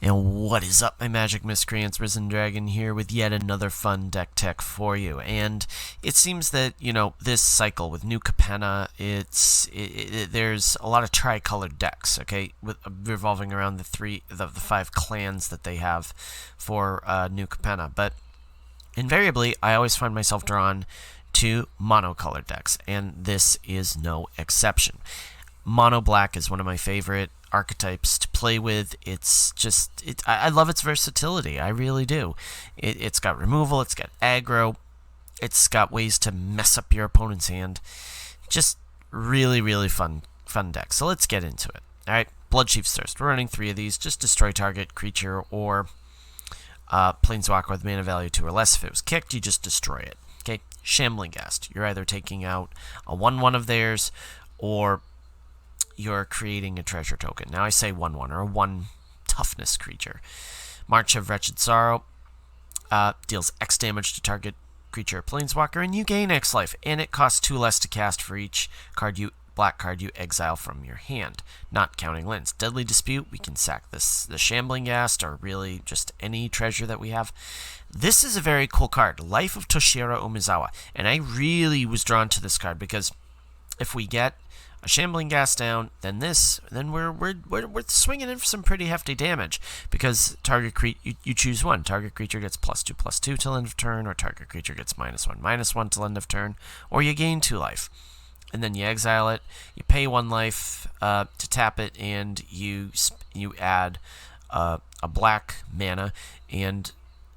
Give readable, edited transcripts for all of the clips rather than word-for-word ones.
And what is up, my magic miscreants? Risen Dragon here with yet another fun deck tech for you. And it seems that, this cycle with new Capenna, there's a lot of tricolored decks, okay, revolving around the five clans that they have for new Capenna. But invariably, I always find myself drawn to monocolored decks, and this is no exception. Mono black is one of my favorite archetypes to play with. I love its versatility. I really do. It's got removal, it's got aggro, it's got ways to mess up your opponent's hand. Just really, really fun deck. So let's get into it. Alright, Bloodchief's Thirst. We're running 3 of these. Just destroy target creature or planeswalker with mana value 2 or less. If it was kicked, you just destroy it. Okay, Shambling Ghast. You're either taking out a 1/1 of theirs, or you're creating a treasure token. Now I say 1/1 or a 1 toughness creature. March of Wretched Sorrow deals X damage to target creature or planeswalker, and you gain X life. And it costs 2 less to cast for each black card you exile from your hand, not counting lands. Deadly Dispute, we can sack the Shambling Ghast, or really just any treasure that we have. This is a very cool card, Life of Toshiro Umezawa, and I really was drawn to this card because if we get a Shambling Ghast down, then we're swinging in for some pretty hefty damage, because target you choose one. Target creature gets +2/+2 till end of turn, or target creature gets -1/-1 till end of turn, or you gain 2 life. And then you exile it, you pay 1 life to tap it, and you add a black mana, and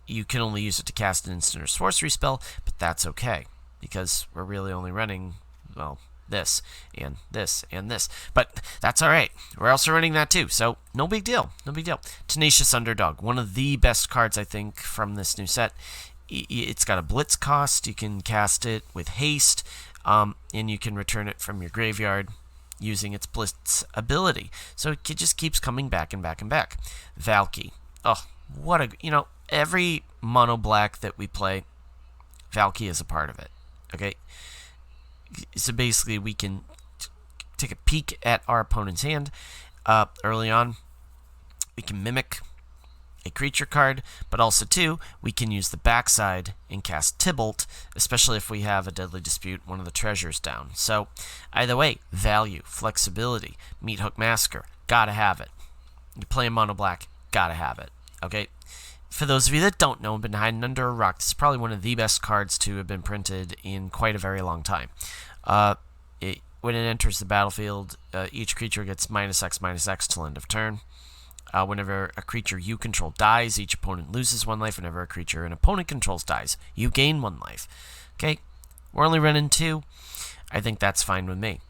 you can only use it to cast an instant or sorcery spell, but that's okay, because we're really only running, well, this and this and this, but that's all right. We're also running that too, so no big deal. Tenacious Underdog, one of the best cards I think from this new set. It's got a blitz cost. You can cast it with haste, and you can return it from your graveyard using its blitz ability. So it just keeps coming back and back and back. Valky, what a every mono black that we play, Valky is a part of it. Okay. So basically, we can take a peek at our opponent's hand early on. We can mimic a creature card, but also, too, we can use the backside and cast Tybalt, especially if we have a Deadly Dispute, one of the treasures down. So, either way, value, flexibility, Meathook Massacre, gotta have it. You play a mono black, gotta have it. Okay? For those of you that don't know, been hiding under a rock, this is probably one of the best cards to have been printed in quite a very long time. When it enters the battlefield, each creature gets -X/-X till end of turn. Whenever a creature you control dies, each opponent loses 1 life. Whenever a creature an opponent controls dies, you gain 1 life. Okay, we're only running 2. I think that's fine with me.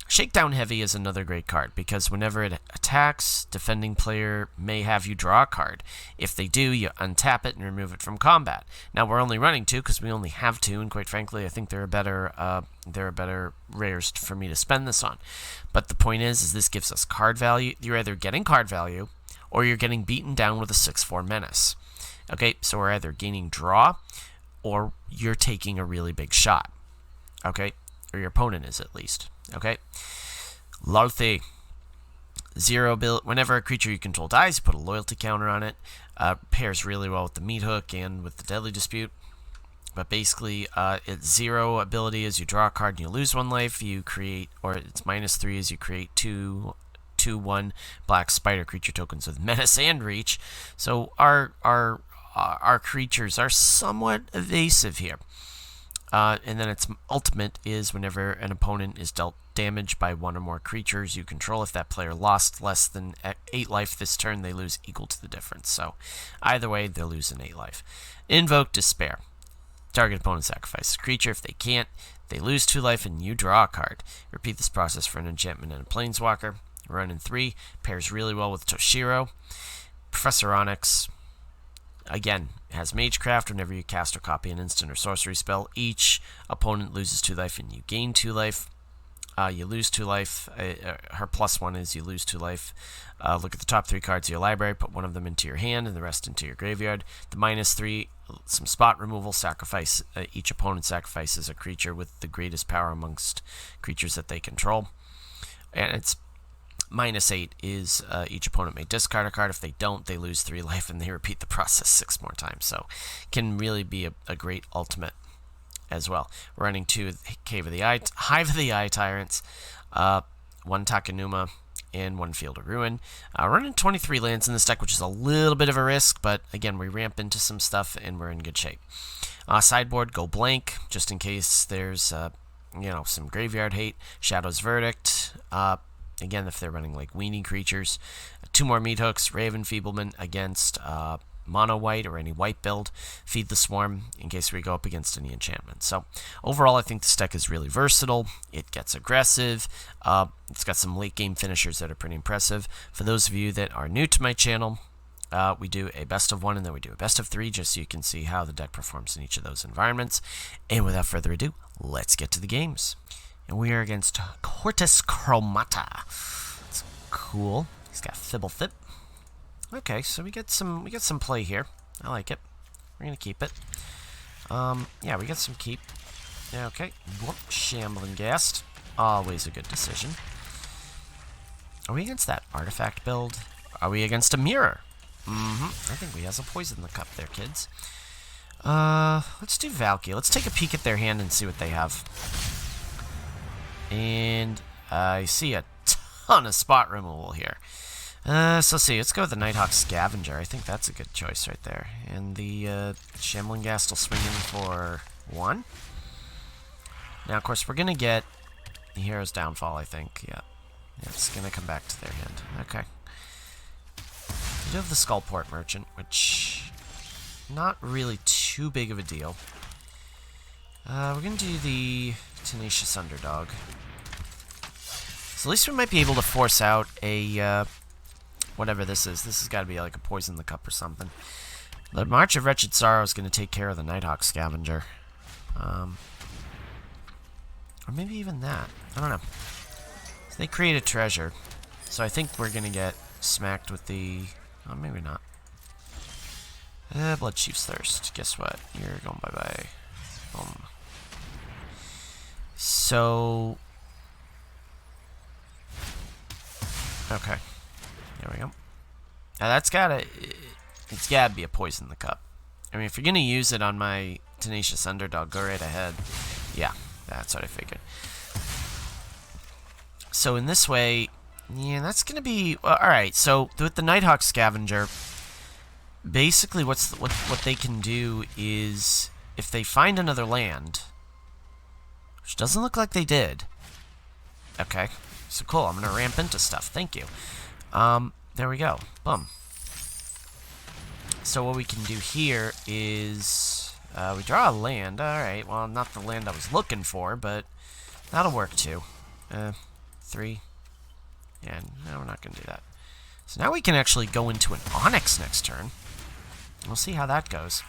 Shakedown Heavy is another great card, because whenever it attacks, defending player may have you draw a card. If they do, you untap it and remove it from combat. Now, we're only running 2 because we only have 2, and quite frankly, I think there are better rares for me to spend this on. But the point is this gives us card value. You're either getting card value, or you're getting beaten down with a 6/4 menace. Okay, so we're either gaining draw, or you're taking a really big shot. Okay, or your opponent is at least. Okay, Loyalty. 0 ability. Whenever a creature you control dies, you put a loyalty counter on it. Pairs really well with the Meathook and with the Deadly Dispute. But basically, its 0 ability is you draw a card and you lose 1 life. You create, or its -3 is you create 2/1 black spider creature tokens with menace and reach. So our creatures are somewhat evasive here. And then its ultimate is whenever an opponent is dealt damage by 1 or more creatures you control, if that player lost less than 8 life this turn, they lose equal to the difference. So either way, they'll lose an 8 life. Invoke Despair. Target opponent sacrifices a creature. If they can't, they lose 2 life and you draw a card. Repeat this process for an enchantment and a planeswalker. Running 3. Pairs really well with Toshiro. Professor Onyx. Again, has Magecraft. Whenever you cast or copy an instant or sorcery spell, each opponent loses 2 life and you gain 2 life. You lose 2 life. Her +1 is you lose 2 life. Look at the top 3 cards of your library, put 1 of them into your hand and the rest into your graveyard. The -3, some spot removal, sacrifice. Each opponent sacrifices a creature with the greatest power amongst creatures that they control. And it's -8 is each opponent may discard a card. If they don't, they lose 3 life and they repeat the process 6 more times. So can really be a great ultimate as well. We're running 2 Hive of the Eye Tyrants, 1 Takenuma, and 1 Field of Ruin. We're running 23 lands in this deck, which is a little bit of a risk, but again, we ramp into some stuff and we're in good shape. Sideboard, go blank, just in case there's some graveyard hate. Shadow's Verdict. Again, if they're running like weenie creatures. 2 more Meat Hooks, Raven Feeblement against mono white or any white build. Feed the Swarm in case we go up against any enchantment. So overall, I think this deck is really versatile. It gets aggressive. It's got some late game finishers that are pretty impressive. For those of you that are new to my channel, we do a best of 1 and then we do a best of 3 just so you can see how the deck performs in each of those environments. And without further ado, let's get to the games. And we are against Cortus Chromata. It's cool. He's got Fibblethip. Okay, so we get some play here. I like it. We're gonna keep it. Yeah, we got some keep. Yeah, okay. Whoop, Shambling Ghast. Always a good decision. Are we against that artifact build? Are we against a mirror? I think we have a poison in the cup there, kids. Let's do Valky. Let's take a peek at their hand and see what they have. And I see a ton of spot removal here. So let's see. Let's go with the Nighthawk Scavenger. I think that's a good choice right there. And the Shambling Ghast will swing in for 1. Now, of course, we're going to get the Hero's Downfall, I think. Yeah. It's going to come back to their hand. Okay. We do have the Skullport Merchant, which not really too big of a deal. We're going to do the Tenacious Underdog. So at least we might be able to force out a, whatever this is. This has got to be like a Poison the Cup or something. The March of Wretched Sorrow is going to take care of the Nighthawk Scavenger. Or maybe even that. I don't know. So they create a treasure. So I think we're going to get smacked with the... Oh, maybe not. Blood Chief's Thirst. Guess what? You're going bye-bye. Boom. So... Okay. There we go. Now that's gotta... It's gotta be a Poison the Cup. I mean, if you're gonna use it on my Tenacious Underdog, go right ahead. Yeah, that's what I figured. So in this way... Yeah, that's gonna be... Alright, so with the Nighthawk Scavenger... Basically, what they can do is... If they find another land... Which doesn't look like they did. Okay. So cool, I'm gonna ramp into stuff. Thank you. There we go. Boom. So what we can do here is... we draw a land. Alright, well, not the land I was looking for, but... That'll work too. 3. Yeah, no, we're not gonna do that. So now we can actually go into an Onyx next turn. We'll see how that goes.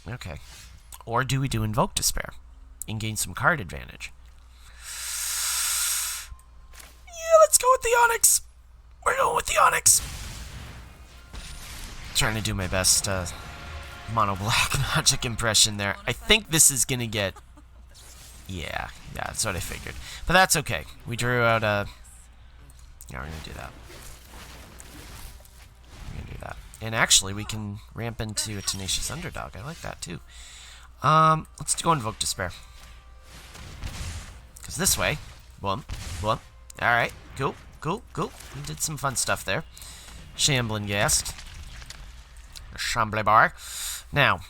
Okay. Or do we do Invoke Despair and gain some card advantage? Yeah, let's go with the Onyx. We're going with the Onyx. Trying to do my best mono black magic impression there. I think this is gonna get... Yeah, that's what I figured. But that's okay. We drew out a... Yeah, we're gonna do that. We're gonna do that. And actually, we can ramp into a Tenacious Underdog. I like that too. Let's go Invoke Despair. Because this way... Boom. Boom. Alright. Cool. Cool. Cool. We did some fun stuff there. Shambling Ghast. Shamble Bar. Now,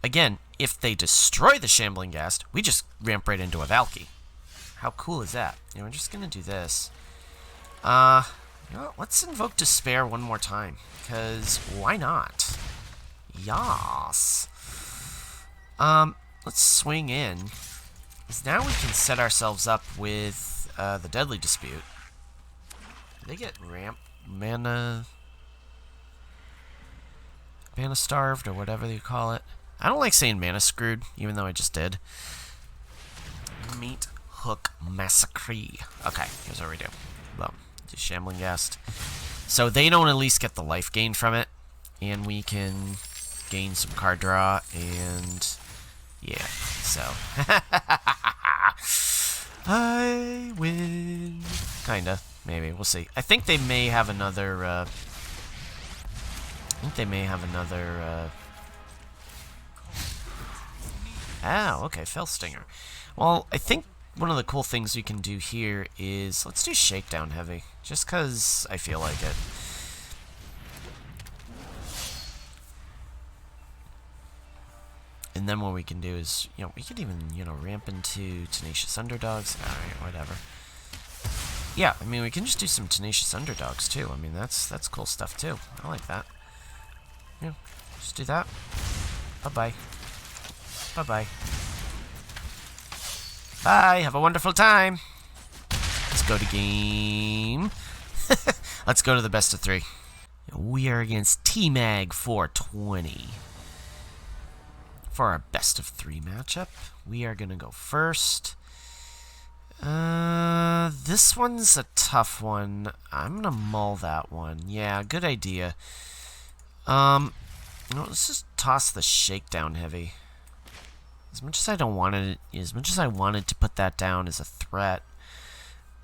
again, if they destroy the Shambling Ghast, we just ramp right into a Valky. How cool is that? Yeah, we're just gonna do this. You know what? Let's Invoke Despair one more time. Because why not? Yas. Let's swing in. Because now we can set ourselves up with the Deadly Dispute. Do they get ramp? Mana starved, or whatever you call it. I don't like saying mana screwed, even though I just did. Meat Hook Massacre. Okay, here's what we do. Boom. Do Shambling Ghast. So they don't at least get the life gain from it. And we can gain some card draw, and... Yeah, so... I win. Kinda. Maybe. We'll see. I think they may have another, Oh, okay. Fell Stinger. Well, I think one of the cool things we can do here is... Let's do Shakedown Heavy. Just because I feel like it. And then what we can do is, we could even, ramp into Tenacious Underdogs. Alright, whatever. Yeah, I mean, we can just do some Tenacious Underdogs, too. I mean, that's cool stuff, too. I like that. Yeah, just do that. Bye-bye. Bye-bye. Bye, have a wonderful time. Let's go to game. Let's go to the best of 3. We are against T-Mag 420. For our best of 3 matchup, we are going to go first. This one's a tough one. I'm going to mull that one. Yeah, good idea. Let's just toss the Shakedown Heavy. As much as I wanted to put that down as a threat,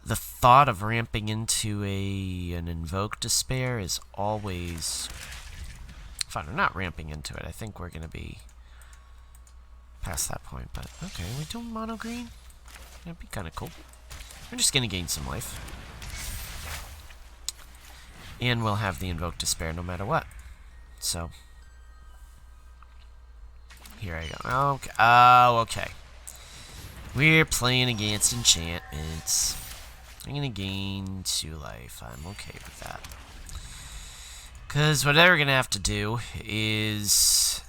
the thought of ramping into an Invoke Despair is always fun. We're not ramping into it. I think we're going to be past that point, but okay, we do mono green? That'd be kind of cool. We're just going to gain some life. And we'll have the Invoke Despair no matter what. So, here I go. Okay. Oh, okay. We're playing against enchantments. I'm going to gain 2 life. I'm okay with that. Because what they're going to have to do is...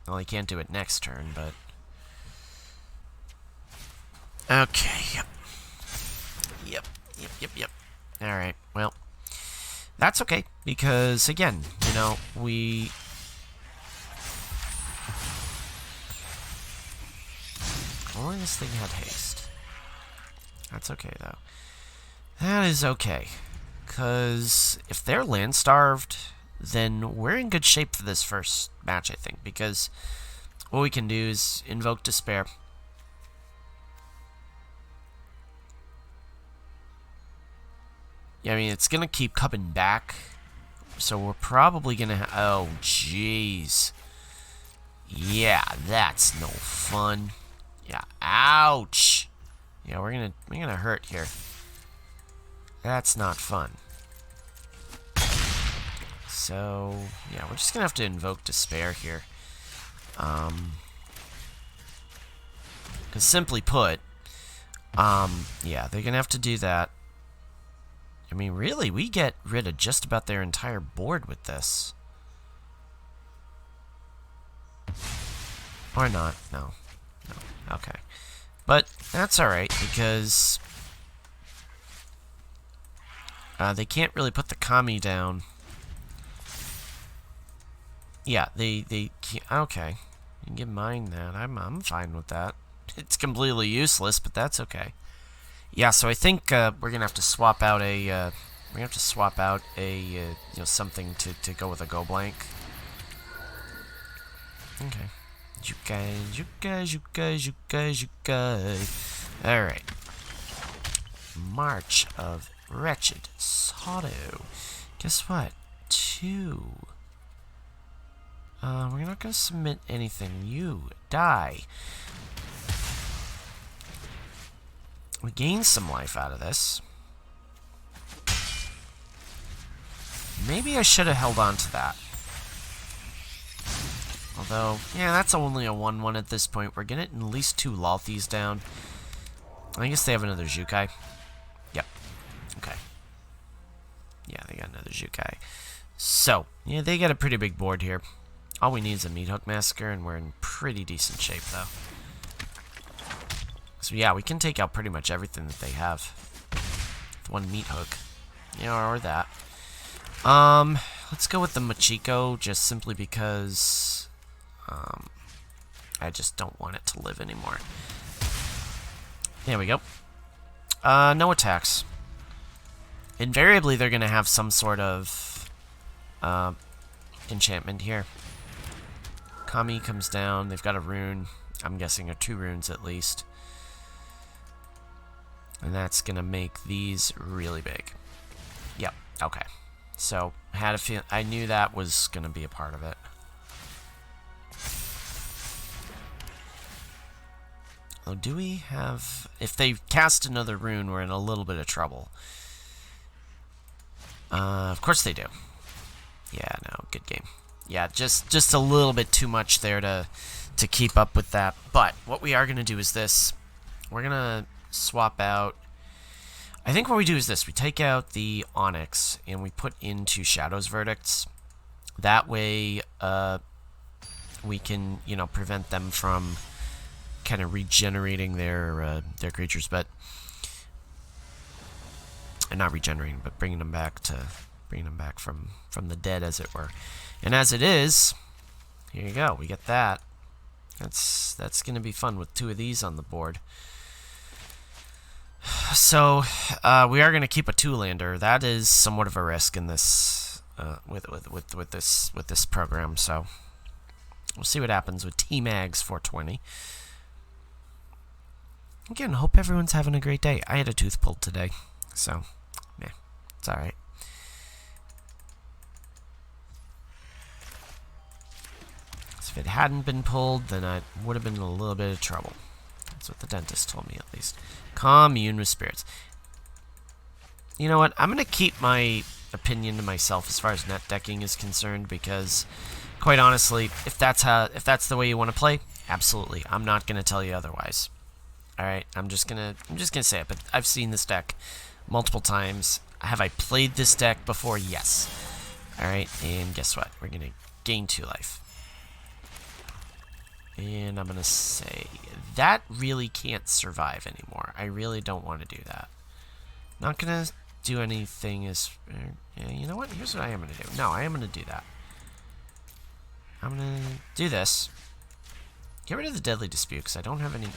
Well, he can't do it next turn, but... Okay, Yep. Alright, well... That's okay, because, again, we... Only this thing had haste. That's okay, though. That is okay. Because if they're land-starved... then we're in good shape for this first match, I think, because what we can do is Invoke Despair. Yeah, I mean, it's going to keep coming back, so we're probably going to oh, jeez. Yeah, that's no fun. Yeah, ouch. Yeah, we're gonna hurt here. That's not fun. So, yeah, we're just going to have to Invoke Despair here. Because simply put, yeah, they're going to have to do that. I mean, really, we get rid of just about their entire board with this. Or not. No. Okay. But that's alright, because they can't really put the Kami down. Yeah, they can't. Okay. You can give mine that. I'm fine with that. It's completely useless, but that's okay. Yeah, so I think we're gonna have to swap out a something to go with a go blank. Okay. You guys. Alright. March of Wretched Sorrow. Guess what? 2. We're not gonna submit anything. You die. We gain some life out of this. Maybe I should have held on to that. Although, yeah, that's only a 1-1 at this point. We're getting at least 2 Lothies down. I guess they have another Jukai. Yep. Okay. Yeah, they got another Jukai. So, yeah, they got a pretty big board here. All we need is a Meat Hook Massacre, and we're in pretty decent shape, though. So, yeah, we can take out pretty much everything that they have. With 1 Meat Hook. Yeah, or that. Let's go with the Machiko, just simply because... I just don't want it to live anymore. There we go. No attacks. Invariably, they're going to have some sort of enchantment here. Kami comes down. They've got a rune. I'm guessing 2 runes at least. And that's going to make these really big. Yep, okay. So, had a feel I knew that was going to be a part of it. Oh, do we have... If they cast another rune, we're in a little bit of trouble. Of course they do. Yeah, no, good game. Yeah, just a little bit too much there to keep up with that. But what we are going to do is this. We're going to swap out... I think what we do is this. We take out the Onyx and we put into Shadow's Verdicts. That way, we can, you know, prevent them from kind of regenerating their creatures, but and not regenerating, but bringing them back from the dead, as it were. And as it is, here you go. We get that. That's going to be fun with 2 of these on the board. So we are going to keep a 2-lander. That is somewhat of a risk in this with this program. So we'll see what happens with T-Mags 420. Again, hope everyone's having a great day. I had a tooth pulled today, so yeah, it's all right. If it hadn't been pulled, then I would have been in a little bit of trouble. That's what the dentist told me, at least. Commune with spirits. You know what? I'm going to keep my opinion to myself as far as net decking is concerned, because, quite honestly, if that's the way you want to play, absolutely. I'm not going to tell you otherwise. All right, I'm just gonna say it. But I've seen this deck multiple times. Have I played this deck before? Yes. All right, and guess what? We're gonna gain 2 life. And I'm going to say, that really can't survive anymore. I really don't want to do that. Not going to do anything as... yeah, you know what? Here's what I am going to do. No, I am going to do that. I'm going to do this. Get rid of the Deadly Dispute, because I don't have any...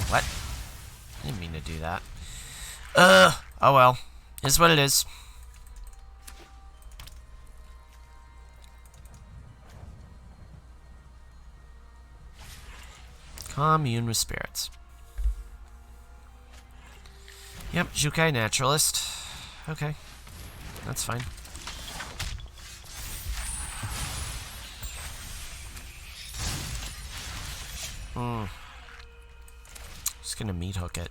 What? I didn't mean to do that. Oh well. It's what it is. Commune with spirits. Yep, Jukai Naturalist. Okay. That's fine. Just gonna meat hook it.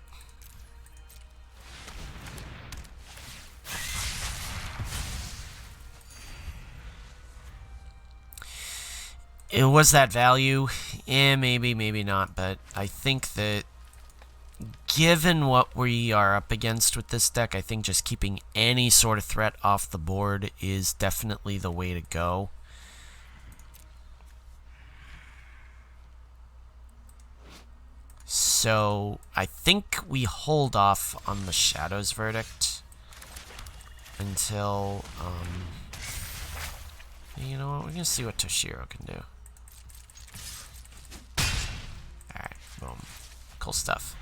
Was that value? Maybe, maybe not, but I think that given what we are up against with this deck, I think just keeping any sort of threat off the board is definitely the way to go. So I think we hold off on the Shadow's Verdict until, you know what, we're going to see what Toshiro can do. Alright, boom. Cool stuff.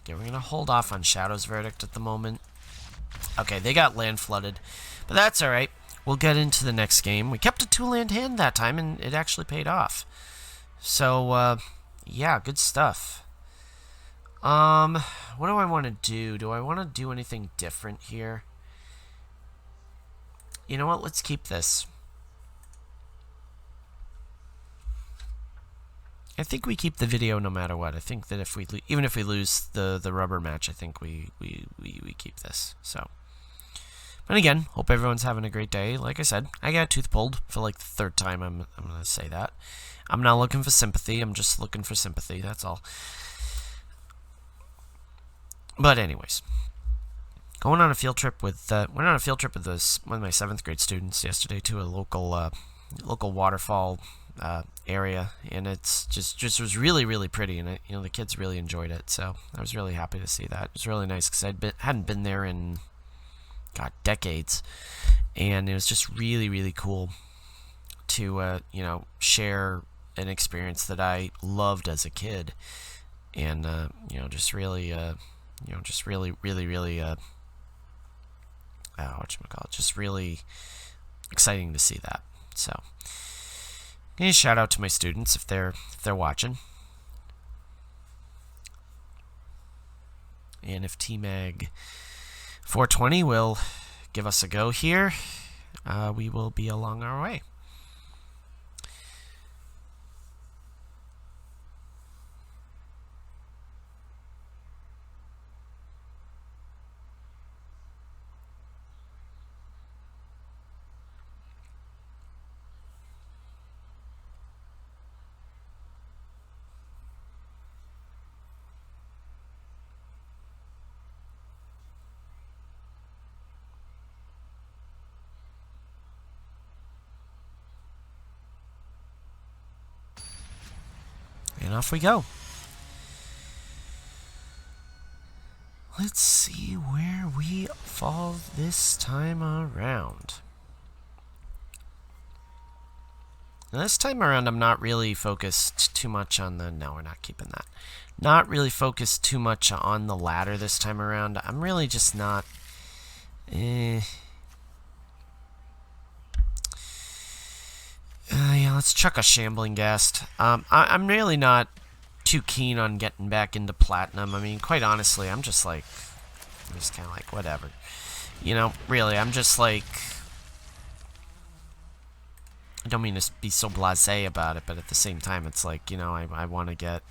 Okay, we're going to hold off on Shadow's Verdict at the moment. Okay, they got land flooded, but that's alright. We'll get into the next game. We kept a 2-land hand that time, and it actually paid off. So, yeah, good stuff. What do I want to do? Do I want to do anything different here? You know what? Let's keep this. I think we keep the video no matter what. I think that if we even if we lose the rubber match, I think we keep this. So, but again, hope everyone's having a great day. Like I said, I got a tooth pulled for like the 3rd time. I'm gonna say that. I'm not looking for sympathy. I'm just looking for sympathy. That's all. But anyways, going on a field trip with went on a field trip with one of my 7th grade students yesterday to a local waterfall area, and it's just was really pretty, and you know, the kids really enjoyed it. So I was really happy to see that. It was really nice because hadn't been there in decades, and it was just really cool to you know, share an experience that I loved as a kid, and you know, just really whatchamacallit, just really exciting to see that. So, a shout out to my students if they're watching. And if T-Mag 420 will give us a go here, we will be along our way. And off we go. Let's see where we fall this time around. Now, this time around, I'm not really focused too much on the... No, we're not keeping that. Not really focused too much on the ladder this time around. I'm really just not... yeah, let's chuck a Shambling Ghast. I'm really not too keen on getting back into Platinum. I mean, quite honestly, I'm just kind of like, whatever. You know, really, I'm just like... I don't mean to be so blasé about it, but at the same time, it's like, you know, I want to get...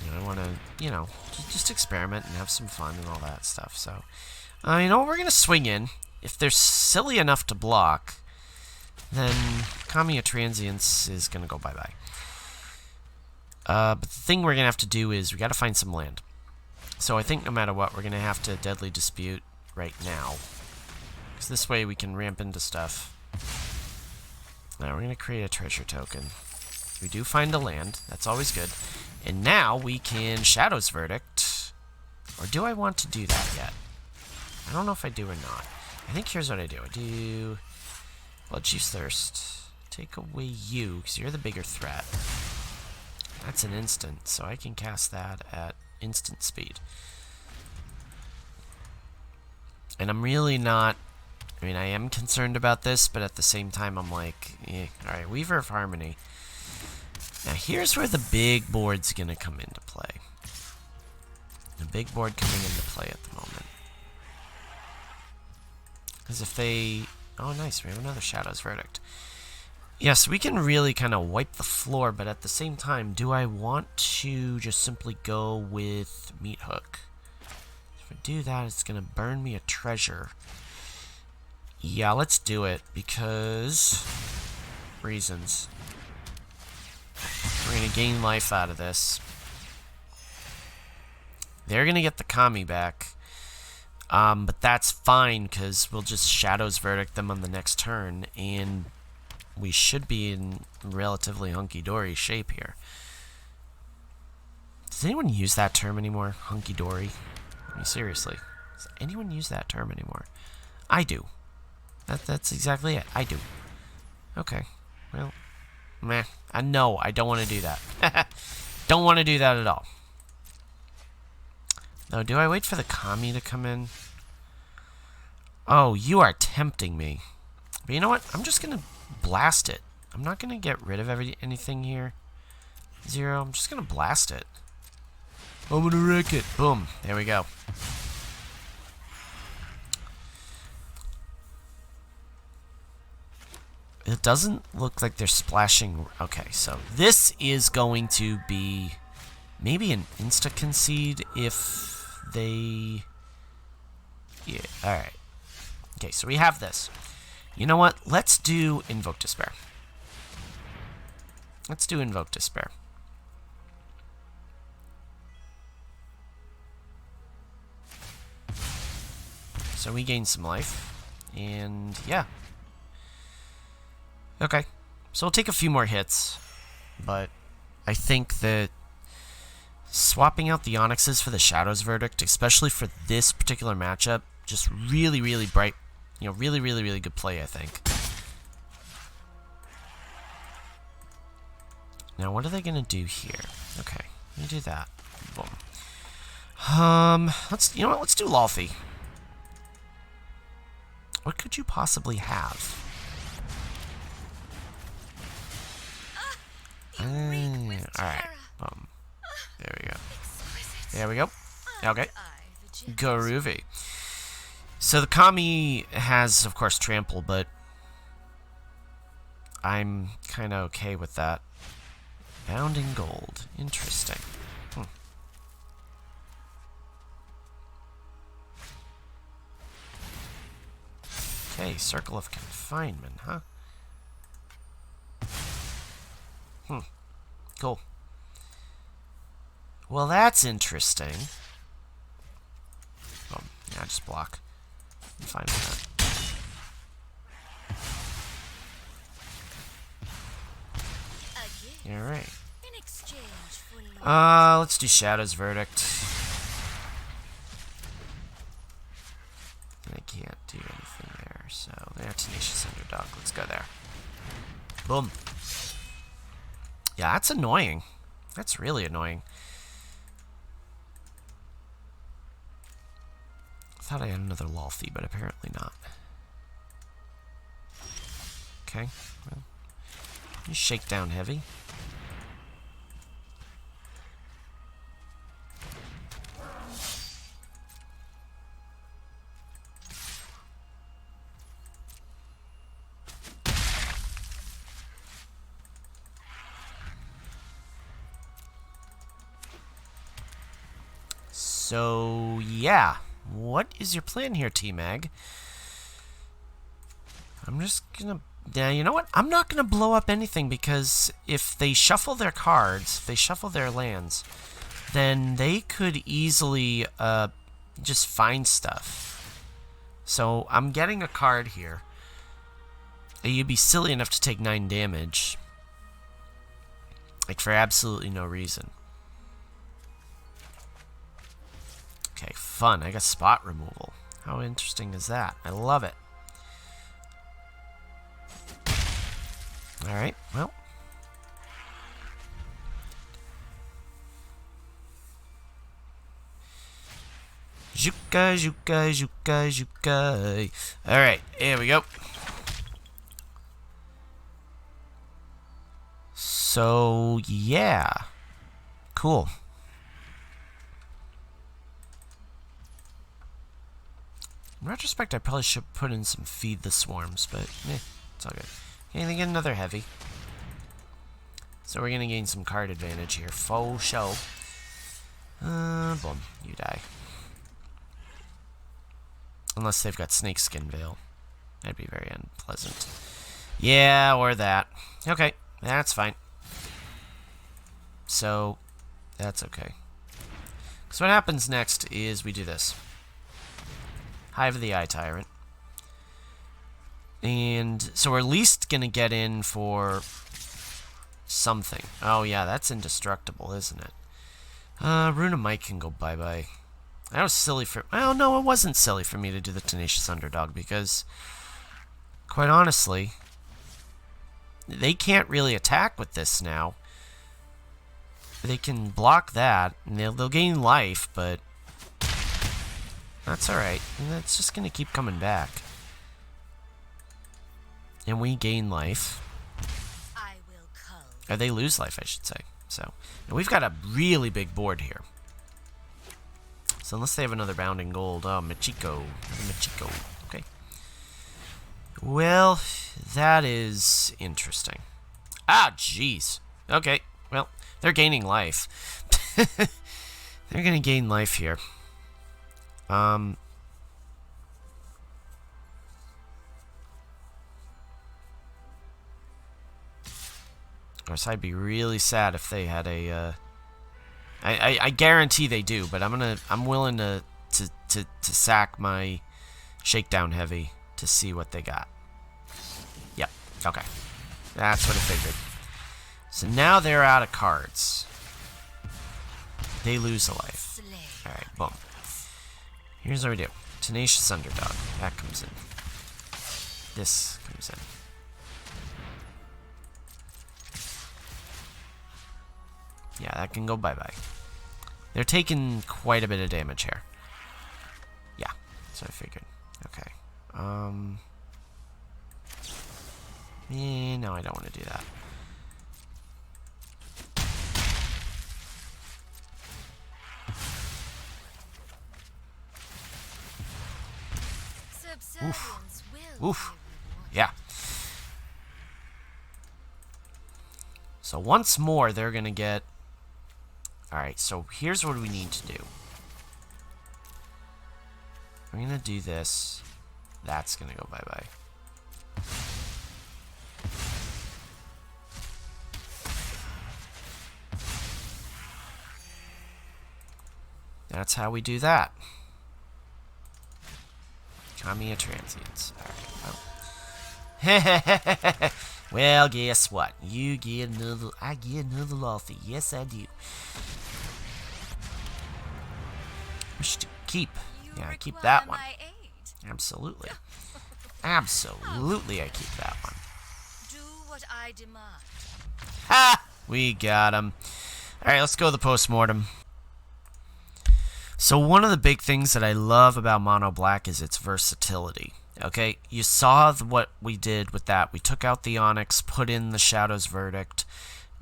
You know, I want to, you know, just experiment and have some fun and all that stuff. So, you know, we're going to swing in. If they're silly enough to block... then Kamiya Transience is going to go bye-bye. But the thing we're going to have to do is we got to find some land. So I think no matter what, we're going to have to Deadly Dispute right now. Because this way we can ramp into stuff. Now we're going to create a treasure token. We do find a land. That's always good. And now we can Shadow's Verdict. Or do I want to do that yet? I don't know if I do or not. I think here's what I do. I do... Blood Chief's Thirst. Take away you, because you're the bigger threat. That's an instant, so I can cast that at instant speed. And I'm really not... I mean, I am concerned about this, but at the same time, I'm like, alright, Weaver of Harmony. Now, here's where the big board's going to come into play. The big board coming into play at the moment. Because if they... Oh, nice. We have another Shadow's Verdict. Yes, we can really kind of wipe the floor, but at the same time, do I want to just simply go with Meat Hook? If I do that, it's going to burn me a treasure. Yeah, let's do it, because... reasons. We're going to gain life out of this. They're going to get the Kami back. But that's fine, because we'll just Shadow's Verdict them on the next turn, and we should be in relatively hunky-dory shape here. Does anyone use that term anymore? Hunky-dory? I mean, seriously. Does anyone use that term anymore? I do. That's exactly it. I do. Okay. Well, meh. No, I don't want to do that. Don't want to do that at all. Now, do I wait for the Kami to come in? Oh, you are tempting me. But you know what? I'm just going to blast it. I'm not going to get rid of anything here. 0. I'm just going to blast it. I'm going to wreck it. Boom. There we go. It doesn't look like they're splashing. Okay, so this is going to be maybe an insta-concede if they... Yeah, alright. Okay, so we have this. You know what? Let's do Invoke Despair. Let's do Invoke Despair. So we gain some life. And yeah. Okay. So we'll take a few more hits. But I think that swapping out the Onyxes for the Shadow's Verdict, especially for this particular matchup, just really, really bright. You know, really, really, really good play, I think. Now, what are they going to do here? Okay, let me do that. Boom. You know what? Let's do Lolfi. What could you possibly have? Alright. Boom. There we go. There we go. Okay. Groovy. So the Kami has, of course, trample, but I'm kind of okay with that. Bounding gold. Interesting. Okay, circle of confinement, huh? Cool. Well, that's interesting. Oh, yeah, just block. I'm fine with that. Alright. Let's do Shadow's Verdict. I can't do anything there, so yeah, Tenacious Underdog. Let's go there. Boom. Yeah, that's annoying. That's really annoying. I thought I had another Lolthy, but apparently not. Okay, well, you Shakedown heavy. So, yeah. What is your plan here, T-Mag? I'm just gonna... Yeah, you know what? I'm not gonna blow up anything because if they shuffle their cards, if they shuffle their lands, then they could easily just find stuff. So, I'm getting a card here. You'd be silly enough to take 9 damage. Like, for absolutely no reason. Okay, fun. I got spot removal. How interesting is that? I love it. Alright, well. Jukai, jukai, jukai, jukai. Alright, here we go. So, yeah. Cool. In retrospect, I probably should put in some Feed the Swarms, but it's all good. Okay, they get another heavy. So we're gonna gain some card advantage here. Faux show. Boom. You die. Unless they've got Snakeskin Veil. That'd be very unpleasant. Yeah, or that. Okay, that's fine. So, that's okay. So what happens next is we do this. Hive of the Eye Tyrant. And so we're at least going to get in for something. Oh, yeah, that's indestructible, isn't it? Runa Mike can go bye-bye. That was silly for... Well, no, it wasn't silly for me to do the Tenacious Underdog because, quite honestly, they can't really attack with this now. They can block that, and they'll gain life, but... That's alright. It's just going to keep coming back. And we gain life. Or they lose life, I should say. So, and we've got a really big board here. So unless they have another Bounding Gold. Oh, Machiko. Machiko. Okay. Well, that is interesting. Ah, jeez. Okay. Well, they're gaining life. They're going to gain life here. Of course, I'd be really sad if they had a. I guarantee they do, but I'm willing to sack my Shakedown heavy to see what they got. Yep. Okay. That's what I figured. So now they're out of cards. They lose a life. All right. Boom. Here's what we do. Tenacious Underdog. That comes in. This comes in. Yeah, that can go bye-bye. They're taking quite a bit of damage here. Yeah, that's what I figured. Okay. No, I don't want to do that. Oof. Oof. Yeah. So once more, they're going to get... Alright, so here's what we need to do. We're going to do this. That's going to go bye-bye. That's how we do that. Kamiya transients. Alright, well, guess what? You get another... I get another lawful. Yes, I do. Wish to keep. Yeah, keep that one. Absolutely. Absolutely, I keep that one. Do what I demand. Ha! We got him. Alright, let's go to the postmortem. So one of the big things that I love about Mono Black is its versatility. Okay, you saw what we did with that. We took out the Onyx, put in the Shadow's Verdict.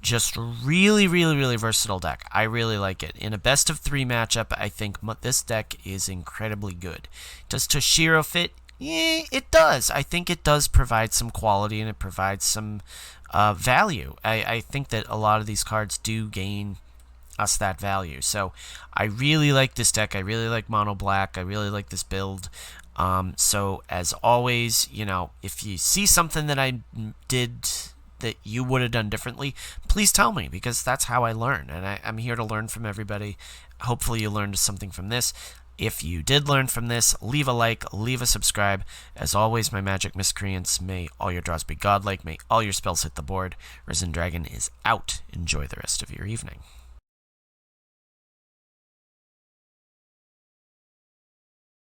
Just really, really, really versatile deck. I really like it. In a best of 3 matchup, I think this deck is incredibly good. Does Toshiro fit? Yeah, it does. I think it does provide some quality and it provides some value. I think that a lot of these cards do gain us that value. So I really like this deck. I really like Mono Black. I really like this build. So as always, you know, if you see something that I did that you would have done differently, please tell me, because that's how I learn, and I'm here to learn from everybody. Hopefully you learned something from this. If you did learn from this, leave a like, leave a subscribe. As always, my magic miscreants, may all your draws be godlike, may all your spells hit the board. Risen Dragon is out. Enjoy the rest of your evening.